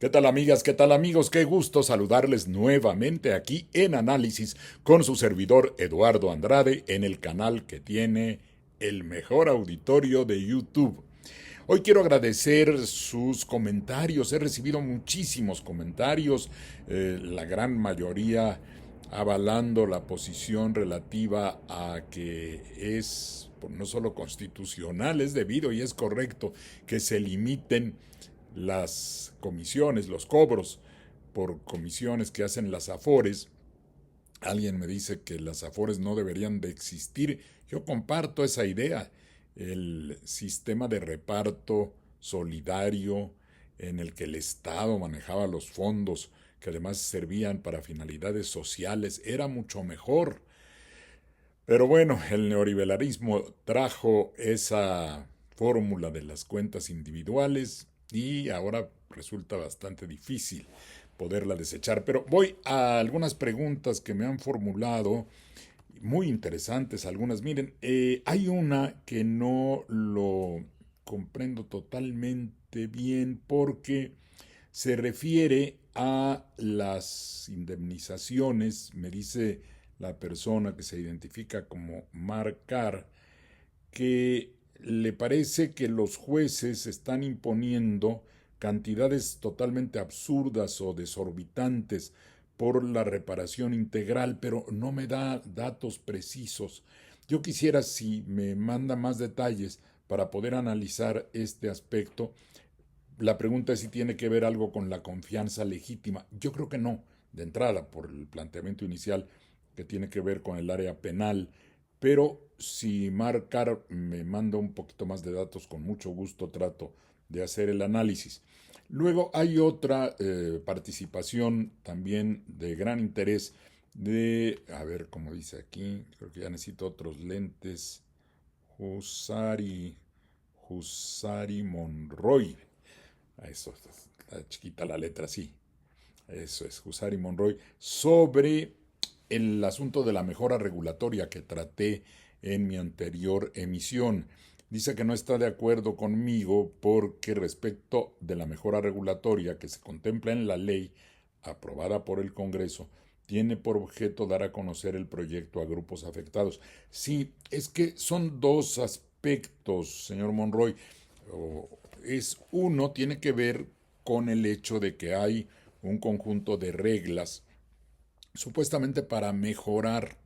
¿Qué tal amigas? ¿Qué tal amigos? Qué gusto saludarles nuevamente aquí en Análisis con su servidor Eduardo Andrade en el canal que tiene el mejor auditorio de YouTube. Hoy quiero agradecer sus comentarios. He recibido muchísimos comentarios, la gran mayoría avalando la posición relativa a que es no solo constitucional, es debido y es correcto que se limiten las comisiones, los cobros por comisiones que hacen las AFORES. Alguien me dice que las AFORES no deberían de existir. Yo comparto esa idea. El sistema de reparto solidario en el que el Estado manejaba los fondos que además servían para finalidades sociales era mucho mejor. Pero bueno, el neoliberalismo trajo esa fórmula de las cuentas individuales y ahora resulta bastante difícil poderla desechar. Pero voy a algunas preguntas que me han formulado, muy interesantes algunas. Miren, hay una que no lo comprendo totalmente bien porque se refiere a las indemnizaciones, me dice la persona que se identifica como Marcar, que le parece que los jueces están imponiendo cantidades totalmente absurdas o desorbitantes por la reparación integral, pero no me da datos precisos. Yo quisiera, si me manda más detalles para poder analizar este aspecto. La pregunta es si tiene que ver algo con la confianza legítima. Yo creo que no, de entrada, por el planteamiento inicial que tiene que ver con el área penal. Pero si Marcar me manda un poquito más de datos, con mucho gusto trato de hacer el análisis. Luego hay otra participación también de gran interés de, a ver cómo dice aquí, creo que ya necesito otros lentes, Husari, Husari Monroy. Eso, está chiquita la letra, sí. Eso es, Husari Monroy. Sobre el asunto de la mejora regulatoria que traté en mi anterior emisión. Dice que no está de acuerdo conmigo porque respecto de la mejora regulatoria que se contempla en la ley aprobada por el Congreso, tiene por objeto dar a conocer el proyecto a grupos afectados. Sí, es que son dos aspectos, señor Monroy. Es uno, tiene que ver con el hecho de que hay un conjunto de reglas supuestamente para mejorar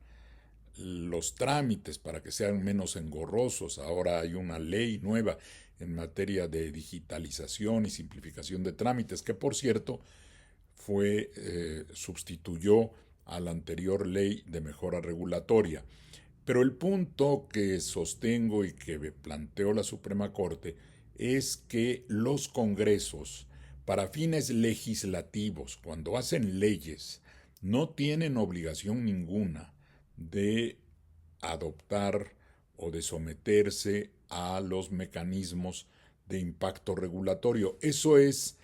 los trámites, para que sean menos engorrosos. Ahora hay una ley nueva en materia de digitalización y simplificación de trámites, que por cierto sustituyó a la anterior ley de mejora regulatoria. Pero el punto que sostengo y que planteó la Suprema Corte es que los congresos, para fines legislativos, cuando hacen leyes, no tienen obligación ninguna de adoptar o de someterse a los mecanismos de impacto regulatorio. Eso es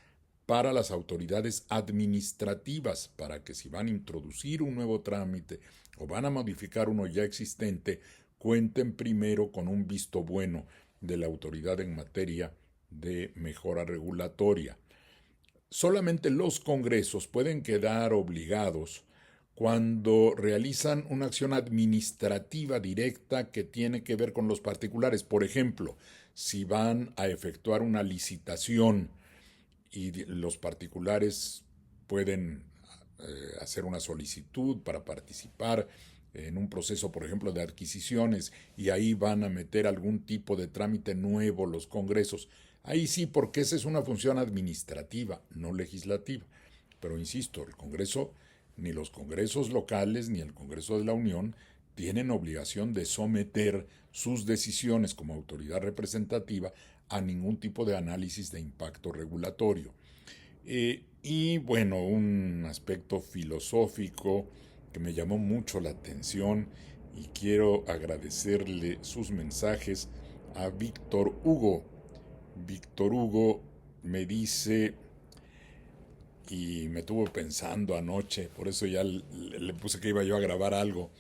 para las autoridades administrativas, para que si van a introducir un nuevo trámite o van a modificar uno ya existente, cuenten primero con un visto bueno de la autoridad en materia de mejora regulatoria. Solamente los congresos pueden quedar obligados cuando realizan una acción administrativa directa que tiene que ver con los particulares. Por ejemplo, si van a efectuar una licitación y los particulares pueden hacer una solicitud para participar en un proceso, por ejemplo, de adquisiciones, y ahí van a meter algún tipo de trámite nuevo los congresos. Ahí sí, porque esa es una función administrativa, no legislativa. Pero insisto, el Congreso, ni los congresos locales, ni el Congreso de la Unión, tienen obligación de someter sus decisiones como autoridad representativa a ningún tipo de análisis de impacto regulatorio. Y bueno, un aspecto filosófico que me llamó mucho la atención y quiero agradecerle sus mensajes a Víctor Hugo. Víctor Hugo me dice, y me tuvo pensando anoche, por eso ya le puse que iba yo a grabar algo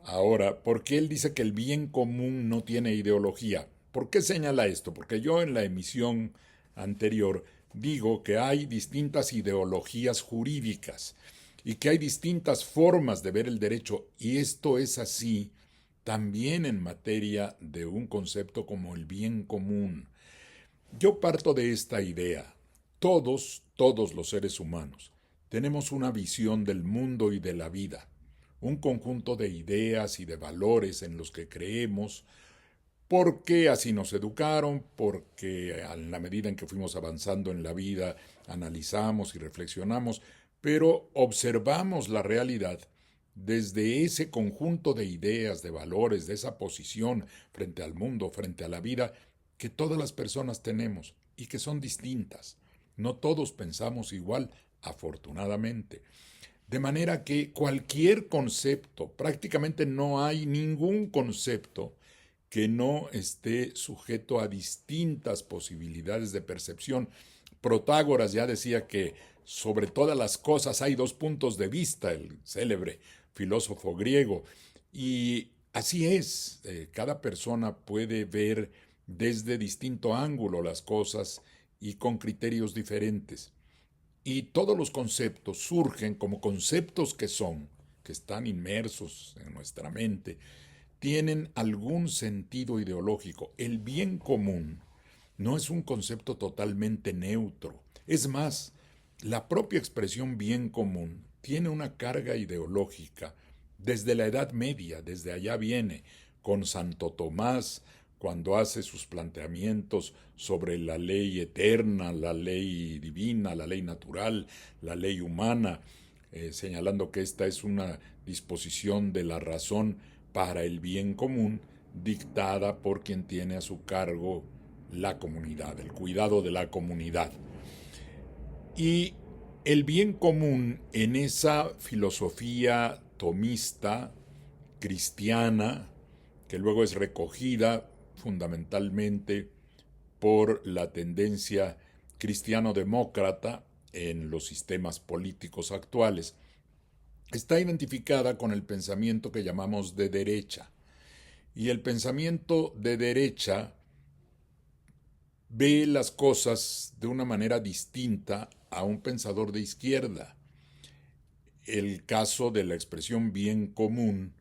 ahora, porque él dice que el bien común no tiene ideología. ¿Por qué señala esto? Porque yo en la emisión anterior digo que hay distintas ideologías jurídicas y que hay distintas formas de ver el derecho, y esto es así también en materia de un concepto como el bien común. Yo parto de esta idea. Todos los seres humanos, tenemos una visión del mundo y de la vida, un conjunto de ideas y de valores en los que creemos, porque así nos educaron, porque a la medida en que fuimos avanzando en la vida analizamos y reflexionamos, pero observamos la realidad desde ese conjunto de ideas, de valores, de esa posición frente al mundo, frente a la vida, que todas las personas tenemos y que son distintas. No todos pensamos igual, afortunadamente. De manera que cualquier concepto, prácticamente no hay ningún concepto que no esté sujeto a distintas posibilidades de percepción. Protágoras ya decía que sobre todas las cosas hay dos puntos de vista, el célebre filósofo griego, y así es, cada persona puede ver desde distinto ángulo las cosas y con criterios diferentes. Y todos los conceptos surgen como conceptos que están inmersos en nuestra mente, tienen algún sentido ideológico. El bien común no es un concepto totalmente neutro. Es más, la propia expresión bien común tiene una carga ideológica desde la Edad Media, desde allá viene, con Santo Tomás, cuando hace sus planteamientos sobre la ley eterna, la ley divina, la ley natural, la ley humana, señalando que esta es una disposición de la razón para el bien común, dictada por quien tiene a su cargo la comunidad, el cuidado de la comunidad. Y el bien común en esa filosofía tomista, cristiana, que luego es recogida fundamentalmente por la tendencia cristiano-demócrata en los sistemas políticos actuales, está identificada con el pensamiento que llamamos de derecha. Y el pensamiento de derecha ve las cosas de una manera distinta a un pensador de izquierda. El caso de la expresión bien común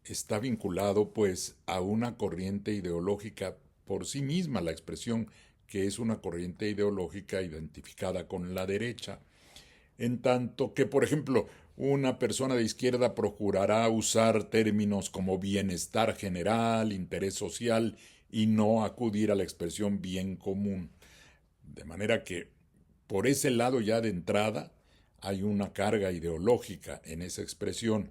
está vinculado pues a una corriente ideológica por sí misma, la expresión que es una corriente ideológica identificada con la derecha. En tanto que, por ejemplo, una persona de izquierda procurará usar términos como bienestar general, interés social y no acudir a la expresión bien común. De manera que por ese lado ya de entrada hay una carga ideológica en esa expresión.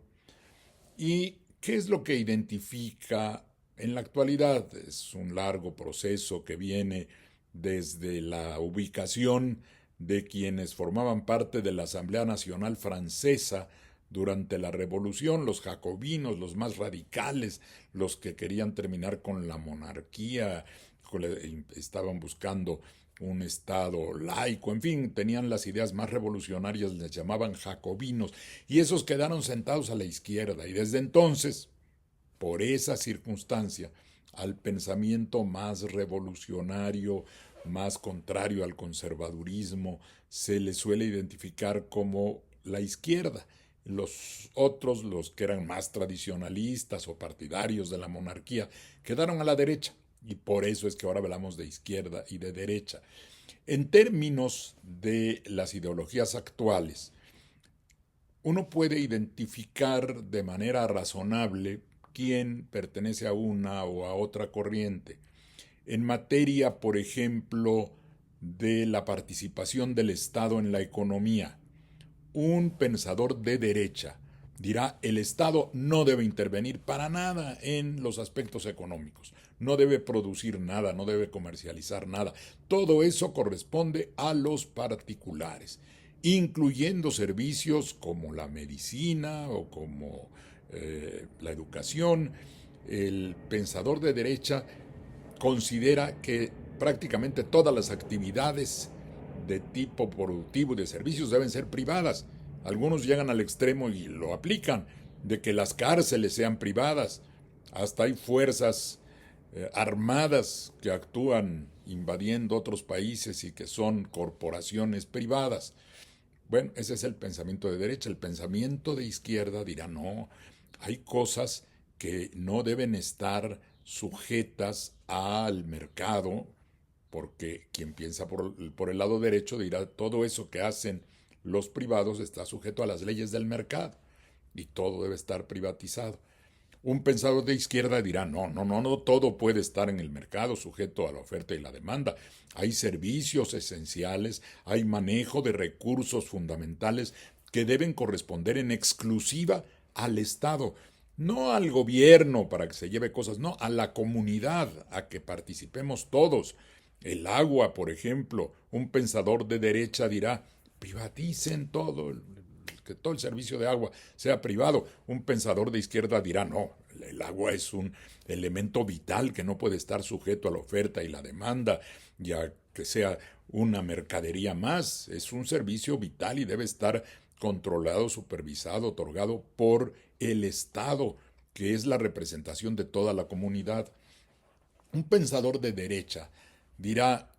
¿Y qué es lo que identifica en la actualidad? Es un largo proceso que viene desde la ubicación de quienes formaban parte de la Asamblea Nacional Francesa durante la Revolución, los jacobinos, los más radicales, los que querían terminar con la monarquía, estaban buscando un Estado laico, en fin, tenían las ideas más revolucionarias, les llamaban jacobinos, y esos quedaron sentados a la izquierda, y desde entonces, por esa circunstancia, al pensamiento más revolucionario, más contrario al conservadurismo, se le suele identificar como la izquierda. Los otros, los que eran más tradicionalistas o partidarios de la monarquía, quedaron a la derecha. Y por eso es que ahora hablamos de izquierda y de derecha. En términos de las ideologías actuales, uno puede identificar de manera razonable quién pertenece a una o a otra corriente. En materia, por ejemplo, de la participación del Estado en la economía, un pensador de derecha dirá: el Estado no debe intervenir para nada en los aspectos económicos, no debe producir nada, no debe comercializar nada. Todo eso corresponde a los particulares, incluyendo servicios como la medicina o como la educación. El pensador de derecha considera que prácticamente todas las actividades de tipo productivo y de servicios deben ser privadas. Algunos llegan al extremo y lo aplican, de que las cárceles sean privadas. Hasta hay fuerzas armadas que actúan invadiendo otros países y que son corporaciones privadas. Bueno, ese es el pensamiento de derecha. El pensamiento de izquierda dirá, no, hay cosas que no deben estar sujetas al mercado, porque quien piensa por el lado derecho dirá, todo eso que hacen los privados está sujeto a las leyes del mercado y todo debe estar privatizado. Un pensador de izquierda dirá, no, no, no, no, todo puede estar en el mercado sujeto a la oferta y la demanda. Hay servicios esenciales, hay manejo de recursos fundamentales que deben corresponder en exclusiva al Estado, no al gobierno para que se lleve cosas, no, a la comunidad, a que participemos todos. El agua, por ejemplo, un pensador de derecha dirá, privaticen todo, que todo el servicio de agua sea privado. Un pensador de izquierda dirá, no, el agua es un elemento vital que no puede estar sujeto a la oferta y la demanda, ya que sea una mercadería más, es un servicio vital y debe estar controlado, supervisado, otorgado por el Estado, que es la representación de toda la comunidad. Un pensador de derecha dirá,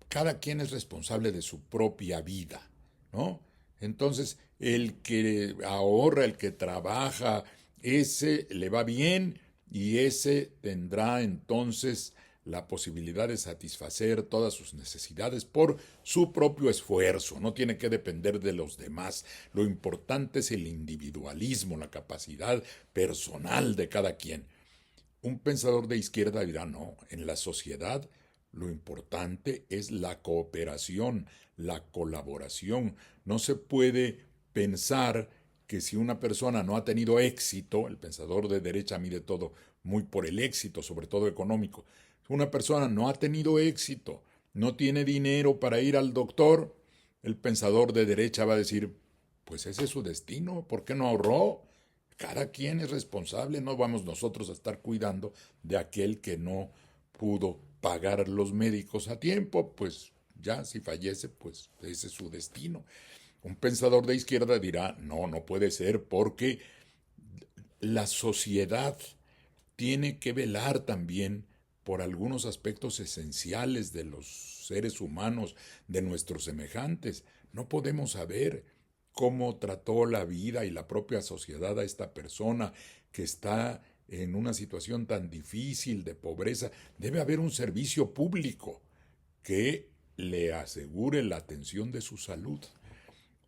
cada quien es responsable de su propia vida, ¿no? Entonces, el que ahorra, el que trabaja, ese le va bien y ese tendrá entonces la posibilidad de satisfacer todas sus necesidades por su propio esfuerzo, no tiene que depender de los demás. Lo importante es el individualismo, la capacidad personal de cada quien. Un pensador de izquierda dirá, no, en la sociedad lo importante es la cooperación, la colaboración. No se puede pensar que si una persona no ha tenido éxito, el pensador de derecha mide todo muy por el éxito, sobre todo económico. Si una persona no ha tenido éxito, no tiene dinero para ir al doctor, el pensador de derecha va a decir, pues ese es su destino, ¿por qué no ahorró? Cada quien es responsable, no vamos nosotros a estar cuidando de aquel que no pudo pagar los médicos a tiempo, pues ya si fallece, pues ese es su destino. Un pensador de izquierda dirá, no, no puede ser porque la sociedad tiene que velar también por algunos aspectos esenciales de los seres humanos, de nuestros semejantes. No podemos saber cómo trató la vida y la propia sociedad a esta persona que está en una situación tan difícil de pobreza. Debe haber un servicio público que le asegure la atención de su salud.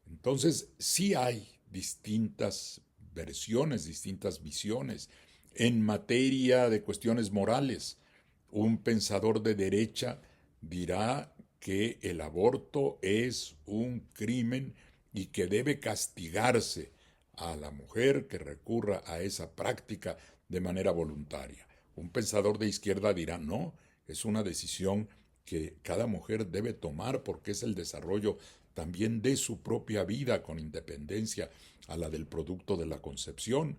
Entonces, sí hay distintas versiones, distintas visiones. En materia de cuestiones morales, un pensador de derecha dirá que el aborto es un crimen y que debe castigarse a la mujer que recurra a esa práctica de manera voluntaria. Un pensador de izquierda dirá, no, es una decisión que cada mujer debe tomar porque es el desarrollo también de su propia vida con independencia a la del producto de la concepción.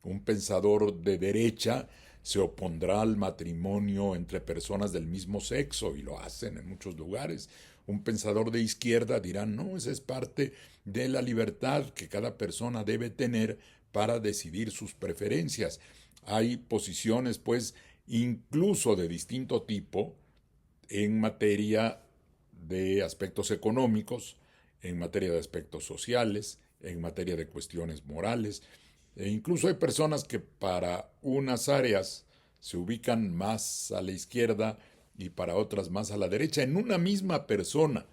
Un pensador de derecha se opondrá al matrimonio entre personas del mismo sexo y lo hacen en muchos lugares. Un pensador de izquierda dirá, no, esa es parte de la libertad que cada persona debe tener para decidir sus preferencias. Hay posiciones, pues, incluso de distinto tipo en materia de aspectos económicos, en materia de aspectos sociales, en materia de cuestiones morales. E incluso hay personas que para unas áreas se ubican más a la izquierda y para otras más a la derecha. En una misma persona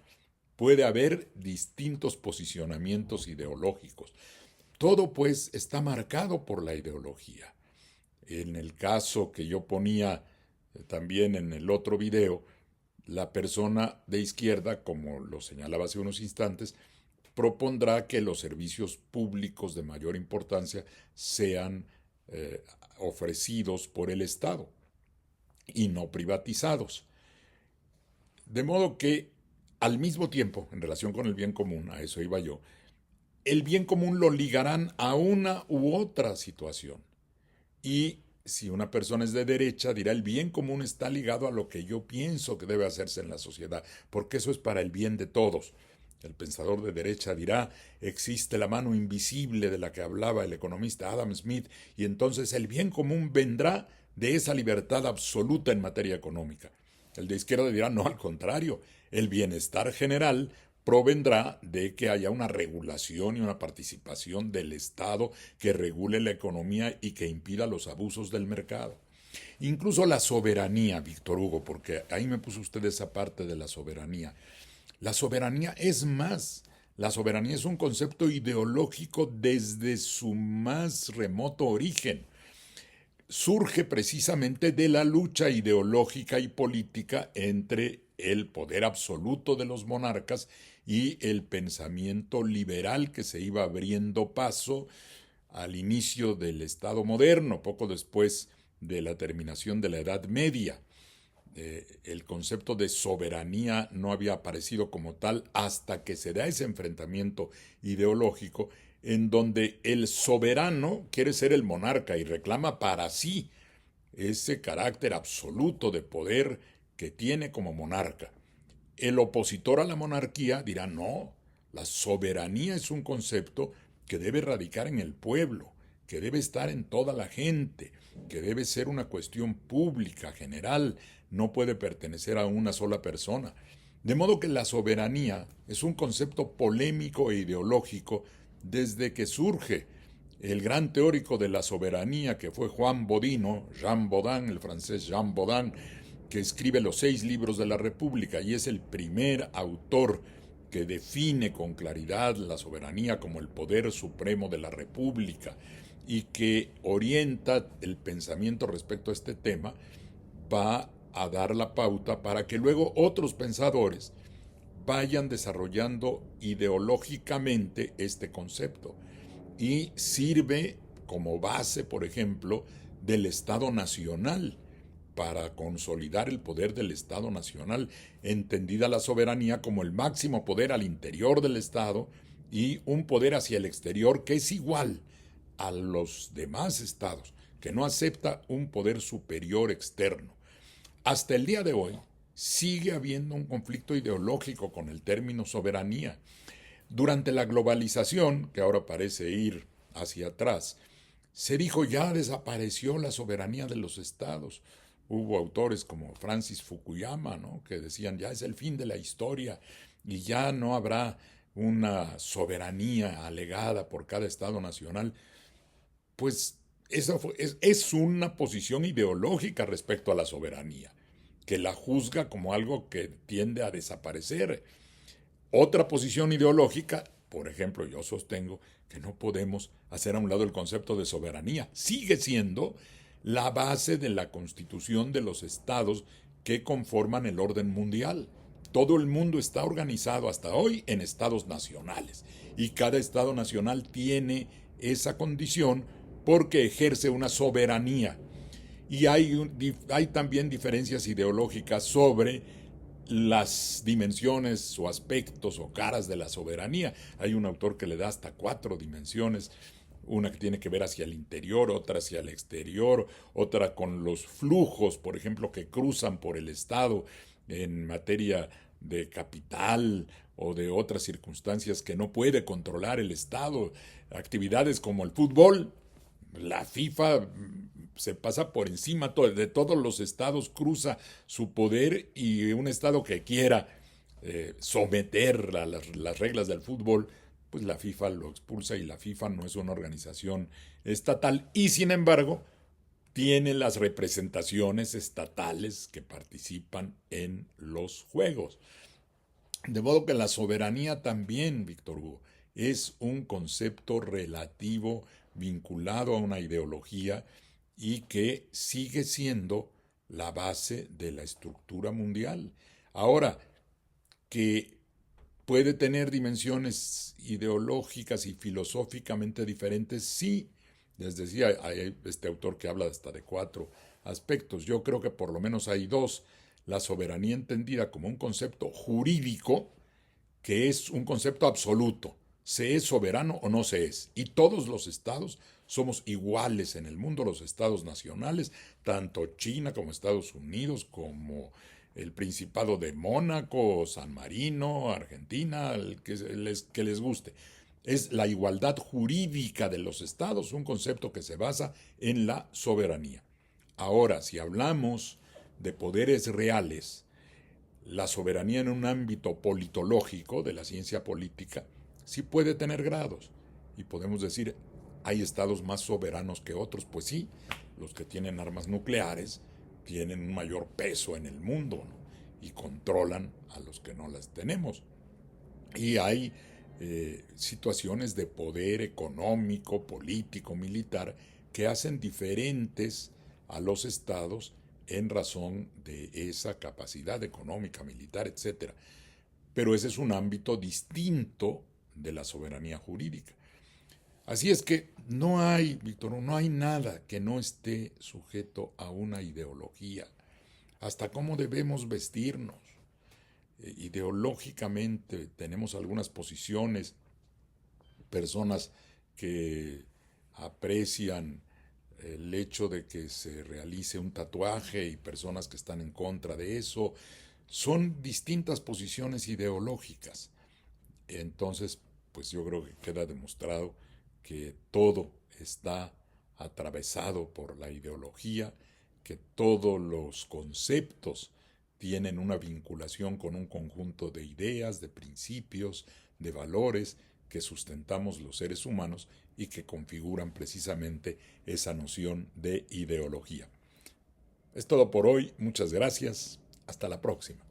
puede haber distintos posicionamientos ideológicos. Todo pues está marcado por la ideología. En el caso que yo ponía también en el otro video, la persona de izquierda, como lo señalaba hace unos instantes, propondrá que los servicios públicos de mayor importancia sean ofrecidos por el Estado y no privatizados. De modo que, al mismo tiempo, en relación con el bien común, a eso iba yo, el bien común lo ligarán a una u otra situación. Y si una persona es de derecha, dirá el bien común está ligado a lo que yo pienso que debe hacerse en la sociedad, porque eso es para el bien de todos. El pensador de derecha dirá, existe la mano invisible de la que hablaba el economista Adam Smith, y entonces el bien común vendrá de esa libertad absoluta en materia económica. El de izquierda dirá, no, al contrario, el bienestar general provendrá de que haya una regulación y una participación del Estado que regule la economía y que impida los abusos del mercado. Incluso la soberanía, Víctor Hugo, porque ahí me puso usted esa parte de la soberanía. La soberanía es más. La soberanía es un concepto ideológico desde su más remoto origen. Surge precisamente de la lucha ideológica y política entre el poder absoluto de los monarcas y el pensamiento liberal que se iba abriendo paso al inicio del Estado moderno, poco después de la terminación de la Edad Media. El concepto de soberanía no había aparecido como tal hasta que se da ese enfrentamiento ideológico en donde el soberano quiere ser el monarca y reclama para sí ese carácter absoluto de poder que tiene como monarca. El opositor a la monarquía dirá, no, la soberanía es un concepto que debe radicar en el pueblo, que debe estar en toda la gente, que debe ser una cuestión pública, general, no puede pertenecer a una sola persona. De modo que la soberanía es un concepto polémico e ideológico desde que surge. El gran teórico de la soberanía, que fue Juan Bodino, Jean Bodin, el francés Jean Bodin, que escribe los 6 libros de la República y es el primer autor que define con claridad la soberanía como el poder supremo de la República y que orienta el pensamiento respecto a este tema, va a dar la pauta para que luego otros pensadores vayan desarrollando ideológicamente este concepto y sirve como base, por ejemplo, del Estado Nacional para consolidar el poder del Estado Nacional, entendida la soberanía como el máximo poder al interior del Estado y un poder hacia el exterior que es igual a los demás estados, que no acepta un poder superior externo. Hasta el día de hoy sigue habiendo un conflicto ideológico con el término soberanía. Durante la globalización, que ahora parece ir hacia atrás, se dijo ya desapareció la soberanía de los estados. Hubo autores como Francis Fukuyama, ¿no?, que decían ya es el fin de la historia y ya no habrá una soberanía alegada por cada estado nacional. Pues esa es una posición ideológica respecto a la soberanía, que la juzga como algo que tiende a desaparecer. Otra posición ideológica, por ejemplo, yo sostengo que no podemos hacer a un lado el concepto de soberanía. Sigue siendo la base de la constitución de los estados que conforman el orden mundial. Todo el mundo está organizado hasta hoy en estados nacionales y cada estado nacional tiene esa condición porque ejerce una soberanía. Y hay también diferencias ideológicas sobre las dimensiones o aspectos o caras de la soberanía. Hay un autor que le da hasta 4 dimensiones, una que tiene que ver hacia el interior, otra hacia el exterior, otra con los flujos, por ejemplo, que cruzan por el Estado en materia de capital o de otras circunstancias que no puede controlar el Estado, actividades como el fútbol. La FIFA se pasa por encima de todos los estados, cruza su poder y un estado que quiera someter a las reglas del fútbol, pues la FIFA lo expulsa y la FIFA no es una organización estatal y sin embargo tiene las representaciones estatales que participan en los juegos. De modo que la soberanía también, Víctor Hugo, es un concepto relativo vinculado a una ideología y que sigue siendo la base de la estructura mundial. Ahora, que puede tener dimensiones ideológicas y filosóficamente diferentes, sí. Les decía, hay este autor que habla hasta de 4 aspectos. Yo creo que por lo menos hay 2. La soberanía entendida como un concepto jurídico, que es un concepto absoluto. ¿Se es soberano o no se es? Y todos los estados somos iguales en el mundo, los estados nacionales, tanto China como Estados Unidos, como el Principado de Mónaco, San Marino, Argentina, el que les guste. Es la igualdad jurídica de los estados, un concepto que se basa en la soberanía. Ahora, si hablamos de poderes reales, la soberanía en un ámbito politológico de la ciencia política sí puede tener grados. Y podemos decir, hay estados más soberanos que otros. Pues sí, los que tienen armas nucleares tienen un mayor peso en el mundo, ¿no? Y controlan a los que no las tenemos. Y hay situaciones de poder económico, político, militar, que hacen diferentes a los estados en razón de esa capacidad económica, militar, etcétera. Pero ese es un ámbito distinto de la soberanía jurídica. Así es que no hay, Víctor, no hay nada que no esté sujeto a una ideología. Hasta cómo debemos vestirnos. Ideológicamente tenemos algunas posiciones, personas que aprecian el hecho de que se realice un tatuaje y personas que están en contra de eso. Son distintas posiciones ideológicas. Entonces, pues yo creo que queda demostrado que todo está atravesado por la ideología, que todos los conceptos tienen una vinculación con un conjunto de ideas, de principios, de valores que sustentamos los seres humanos y que configuran precisamente esa noción de ideología. Es todo por hoy, muchas gracias, hasta la próxima.